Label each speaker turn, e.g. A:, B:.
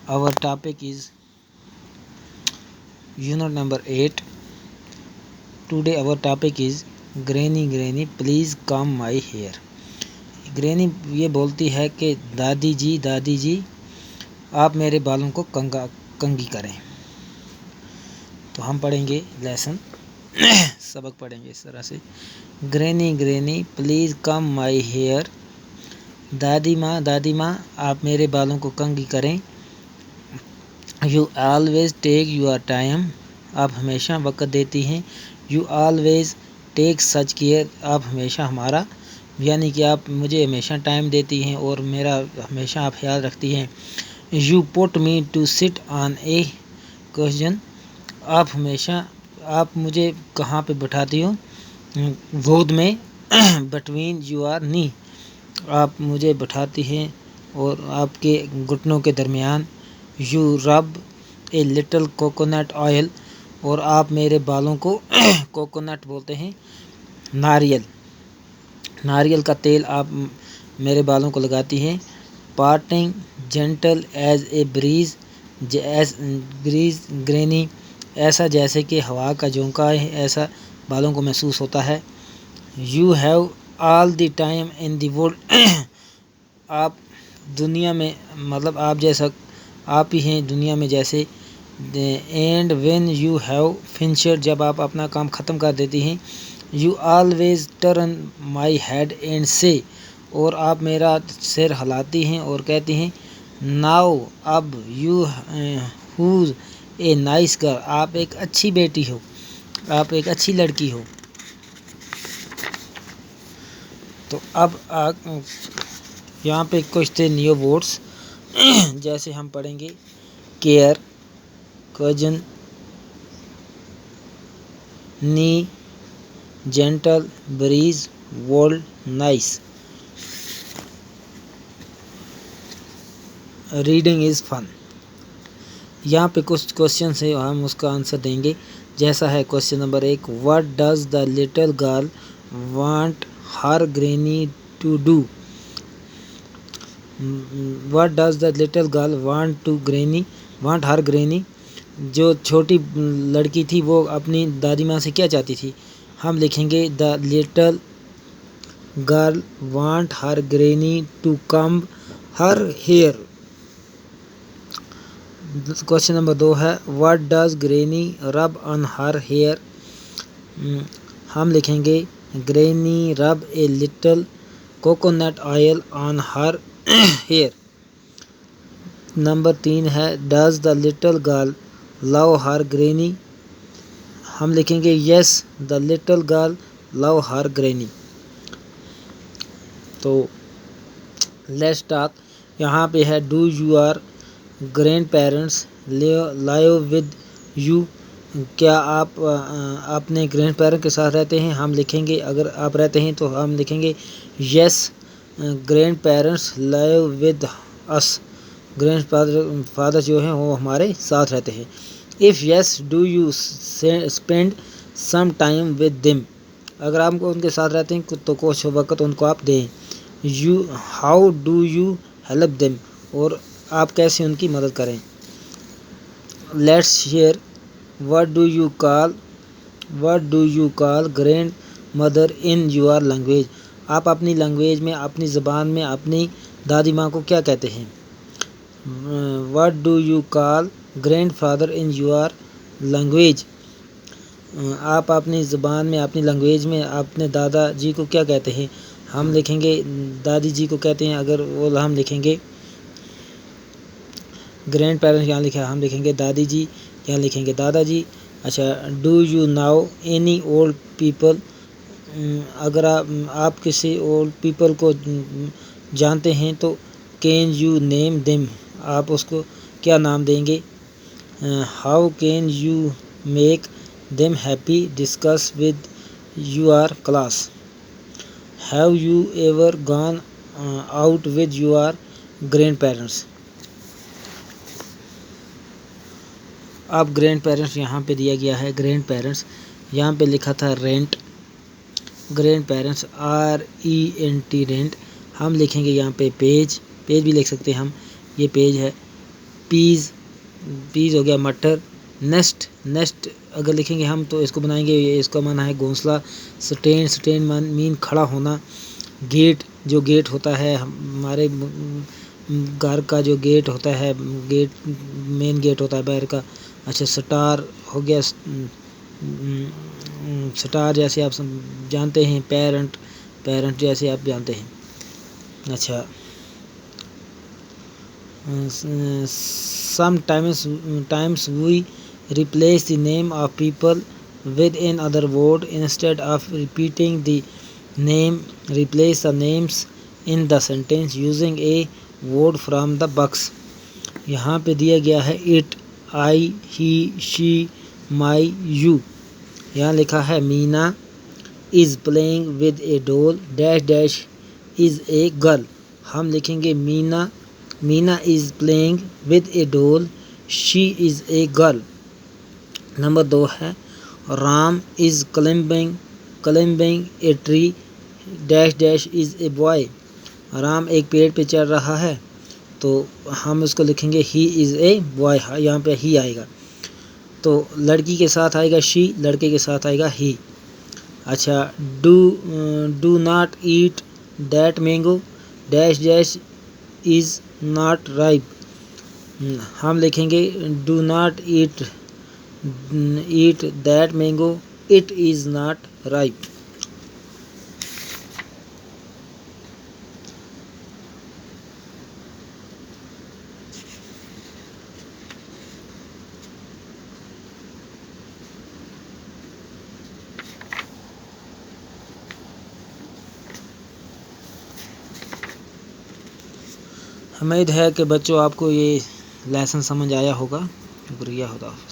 A: Our topic is unit number 8. Today our topic is Granny please comb my hair. Granny ये बोलती है कि दादी जी आप मेरे बालों को कंघी करें। तो हम पढ़ेंगे लेसन सबक पढ़ेंगे इस तरह से। Granny please come my hair. दादी माँ आप मेरे बालों को कंघी करें। You always take your time, आप हमेशा वक़्त देती हैं। You always take such care, आप हमेशा हमारा यानी कि आप मुझे हमेशा टाइम देती हैं और मेरा हमेशा आप ख्याल रखती हैं। You put me to sit on a question, आप मुझे कहाँ पे बैठाती हो? गोद में। बिटवीन यूर नी, आप मुझे बैठाती हैं और आपके घुटनों के दरमियान। You rub a little coconut oil, और आप मेरे बालों को कोकोनट बोलते हैं नारियल का तेल आप मेरे बालों को लगाती हैं। Parting gentle as a breeze granny, ऐसा जैसे कि हवा का झोंका है ऐसा बालों को महसूस होता है। You have all the time in the world, आप दुनिया में मतलब आप जैसा आप ही हैं दुनिया में जैसे। And when you have finished, जब आप अपना काम ख़त्म कर देती हैं। You always turn my head and से, और आप मेरा सिर हिलाती हैं और कहती हैं नाउ अब। You whose a nice girl, आप एक अच्छी बेटी हो, आप एक अच्छी लड़की हो। तो अब यहाँ पे कुछ थे न्यू वर्ड्स जैसे हम पढ़ेंगे care, cousin, knee, gentle, breeze, world, nice. Reading is fun. यहाँ पे कुछ क्वेश्चन है हम उसका आंसर देंगे। जैसा है question number 1, what does the little girl want her granny to do? What does the little girl want her granny, जो छोटी लड़की थी वो अपनी दादी माँ से क्या चाहती थी? हम लिखेंगे the little girl want her granny to comb her hair. Question number 2 है what does granny rub on her hair? हम लिखेंगे granny rub a little coconut oil on her hair. Number 3 है does the little girl love her granny? हम लिखेंगे yes the little girl love her granny. तो let's talk. यहाँ पे है do your grandparents live with you? क्या आप अपने ग्रैंड पेरेंट के साथ रहते हैं? हम लिखेंगे अगर आप रहते हैं तो हम लिखेंगे yes grandparents live with us, grandfather जो हैं वो हमारे साथ रहते हैं। If yes do you spend some time with them? अगर आप उनके साथ रहते हैं तो कुछ वक्त उनको आप दें। You how do you help them? और आप कैसे उनकी मदद करें। Let's share what do you call grand mother in your language? आप अपनी लैंग्वेज में अपनी ज़बान में अपनी दादी माँ को क्या कहते हैं? What do you call grand father in your language? आप अपनी ज़बान में अपनी लैंग्वेज में अपने दादा जी को क्या कहते हैं? हम लिखेंगे दादी जी को कहते हैं। अगर वो हम लिखेंगे ग्रैंड पेरेंट्स यहाँ लिखा है, हम लिखेंगे दादी जी, यहाँ लिखेंगे दादाजी। अच्छा, do you now any old people? अगर आप किसी ओल्ड पीपल को जानते हैं तो कैन यू नेम देम? आप उसको क्या नाम देंगे? How can you make them happy? Discuss with your class. Have you ever gone out with your grand parents? अब ग्रैंड पेरेंट्स यहाँ पे दिया गया है। ग्रैंड पेरेंट्स यहाँ पे लिखा था rent, grand parents RENT rent. हम लिखेंगे यहाँ पे पेज भी लिख सकते हैं हम, ये पेज है। پیز ہو گیا مٹر. نیسٹ اگر لکھیں گے ہم تو اس کو بنائیں گے، اس کا معنی ہے گھونسلہ. سٹینڈ مین کھڑا ہونا. گیٹ جو گیٹ ہوتا ہے ہمارے گھر کا، جو گیٹ ہوتا ہے، مین گیٹ ہوتا ہے باہر کا. اچھا سٹار ہو گیا، سٹار جیسے آپ جانتے ہیں. پیرنٹ جیسے آپ جانتے ہیں. اچھا sometimes we replace the name of people with another word instead of repeating the name. Replace the names in the sentence using a word from the box. یہاں پہ دیا گیا ہے it, I, he, she, my, you. یہاں لکھا ہے مینا is playing with a doll dash is a girl. ہم لکھیں گے مینا is playing with a doll, she is a girl. Number 2 ہے Ram is climbing a tree dash is a boy. Ram ایک پیڑ پہ چڑھ رہا ہے تو ہم اس کو لکھیں گے he is a boy. یہاں پہ he آئے گا. تو لڑکی کے ساتھ آئے گا she، لڑکے کے ساتھ آئے گا he. اچھا do not eat that mango dash is not ripe. ہم لکھیں گے do not eat that mango, it is not ripe. امید ہے کہ بچوں آپ کو یہ لیسن سمجھ آیا ہوگا. شکریہ. خدا حافظ.